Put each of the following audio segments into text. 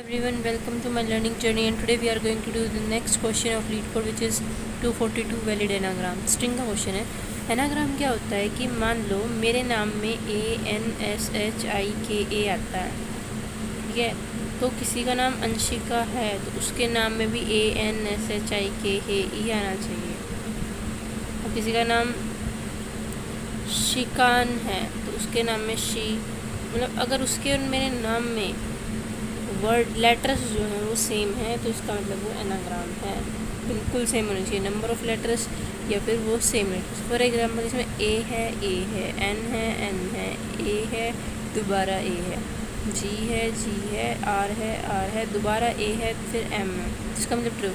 Everyone, welcome to my learning journey, and today we are going to do the next question of lead code, which is 242 valid anagram. String का question है. Anagram क्या होता है कि मान लो मेरे नाम में ANSHIKA आता है, ठीक है. तो किसी का नाम अंशिका है तो उसके नाम में भी ANSHIKA आना चाहिए. और किसी का नाम शिकान है तो उसके नाम में शी, मतलब अगर उसके और मेरे नाम में वर्ड लेटर्स जो हैं वो सेम है तो इसका मतलब वो एनाग्राम है. बिल्कुल सेम होनी चाहिए नंबर ऑफ लेटर्स, या फिर वो सेम लेटर्स. फॉर एग्जांपल इसमें ए है, एन है, ए है, दोबारा ए है, जी है, आर है, दोबारा ए है, फिर एम है. इसका मतलब ट्रू.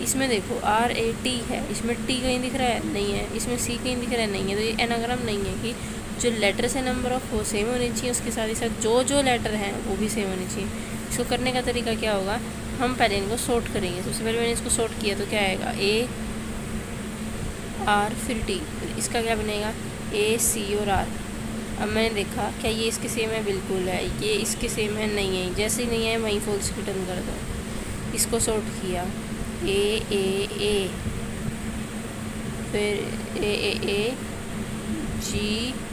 इसमें देखो RAT है, इसमें टी कहीं दिख रहा है नहीं है, इसमें सी कहीं दिख रहा है नहीं है, तो ये एनाग्राम नहीं है कि जो लेटर्स है नंबर ऑफ वो सेम होनी चाहिए, उसके साथ ही साथ जो लेटर हैं वो भी सेम होनी चाहिए. इसको करने का तरीका क्या होगा, हम पहले इनको सॉर्ट करेंगे. सबसे पहले मैंने इसको सॉर्ट किया तो क्या आएगा, AR फिर T, फिर इसका क्या बनेगा AC और R. अब मैंने देखा क्या ये इसके सेम है, बिल्कुल है. ये इसके सेम है, नहीं है. जैसे ही नहीं है वहीं फॉल्स रिटर्न कर दो. इसको सॉर्ट किया A फिर A GMN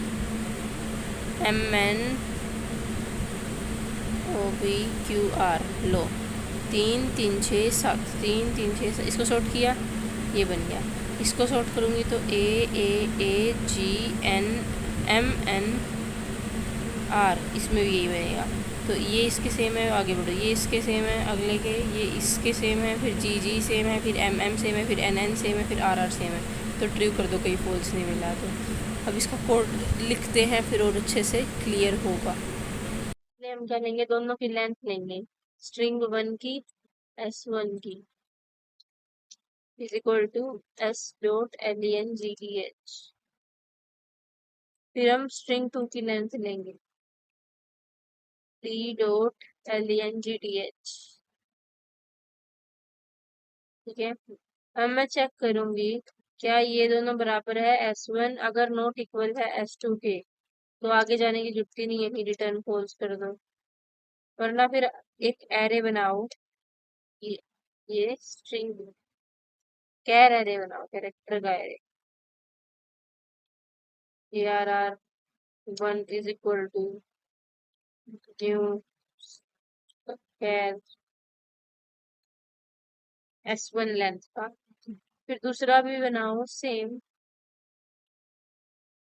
OPQR. लो 3 3 6 7, 3 3 6 7. इसको सॉर्ट किया, ये बन गया. इसको सॉर्ट करूँगी तो AGNMNR, इसमें भी यही बनेगा. तो ये इसके सेम है, आगे बढ़ो. ये इसके सेम है, अगले के ये इसके सेम है, फिर जी सेम है, फिर MM सेम है, फिर NN सेम है, फिर RR सेम है. तो ट्रू कर दो, कहीं फॉल्स नहीं मिला तो. अब इसका कोड लिखते हैं फिर और अच्छे से क्लियर होगा. हम क्या लेंगे, दोनों की लेंथ लेंगे. स्ट्रिंग 1 की S1 की इज इक्वल टू S.length. फिर हम स्ट्रिंग 2 की लेंथ लेंगे T.length. ठीक है. अब मैं चेक करूंगी क्या ये दोनों बराबर है S1. अगर नॉट इक्वल है S2 के तो आगे जाने की जरूरत ही नहीं है कि रिटर्न फॉल्स कर दो. वरना फिर एक एरे बनाओ, ये ये स्ट्रिंग कैर एरे बनाओ, कैरेक्टर का array. ARR1 is equal to new char S1 length का. फिर दूसरा भी बनाओ सेम,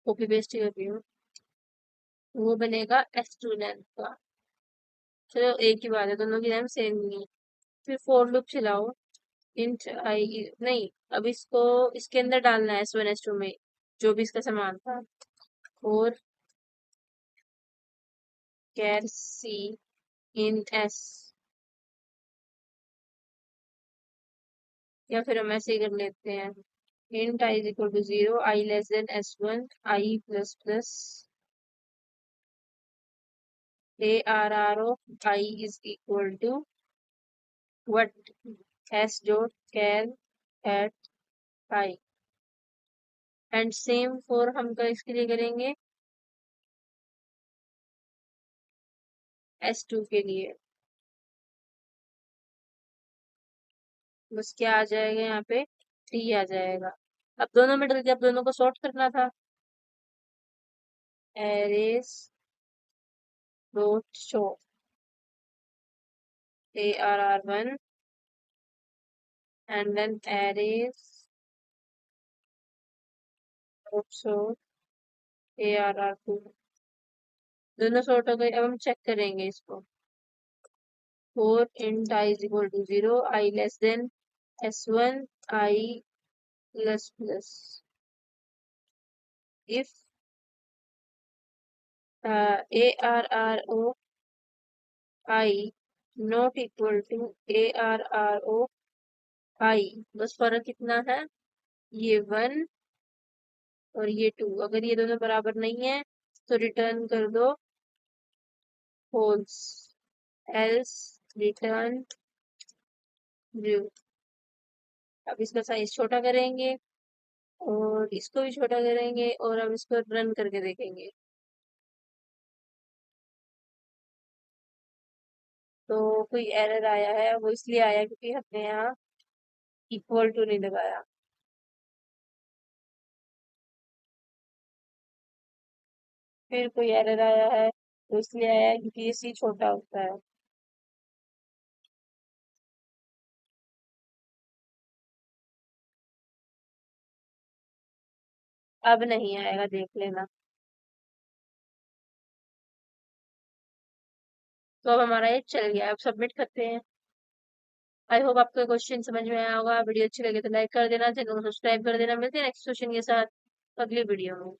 कॉपी पेस्ट कर रही हूँ. वो बनेगा S2 लेंथ का. चलो एक ही बात है, दोनों की लेंथ सेम नहीं है. फिर फोर लूप चलाओ. इंट आई नहीं, अब इसको इसके अंदर डालना है S1 S2 में जो भी इसका सामान था. और कैर सी इन S, या फिर हम ऐसे ही कर लेते हैं. int I is equal to 0, I less than S1, I plus plus ARR of I is equal to what, S dot char at I. And same for हम का इसके लिए करेंगे S2 के लिए. बस क्या आ जाएगा यहाँ पे, T आ जाएगा. अब दोनों में डल गया, अब दोनों को सॉर्ट करना था. Arrays dot show ARR1 and then arrays dot show ARR2. दोनों सॉर्ट हो गए. अब हम चेक करेंगे इसको. Four int I is equal to 0, I less than S1, I plus plus. If ARRO I not equal to ARRO I, बस फर्क कितना है, ये 1 और ये 2. अगर ये दोनों बराबर नहीं है तो रिटर्न कर दो फॉल्स, एल्स रिटर्न ट्रू. अब इसका साइज छोटा करेंगे और इसको भी छोटा करेंगे और अब इसको रन करके देखेंगे. तो कोई एरर आया है, वो इसलिए आया क्योंकि हमने यहाँ इक्वल टू नहीं लगाया। फिर कोई एरर आया है, तो इसलिए आया है क्योंकि ये सी छोटा होता है। अब नहीं आएगा, देख लेना। तो अब हमारा ये चल गया, अब सबमिट करते हैं। आई होप आपको क्वेश्चन समझ में आया होगा। वीडियो अच्छी लगे तो लाइक कर देना, चैनल को सब्सक्राइब कर देना। मिलते हैं नेक्स्ट क्वेश्चन के साथ अगली वीडियो में।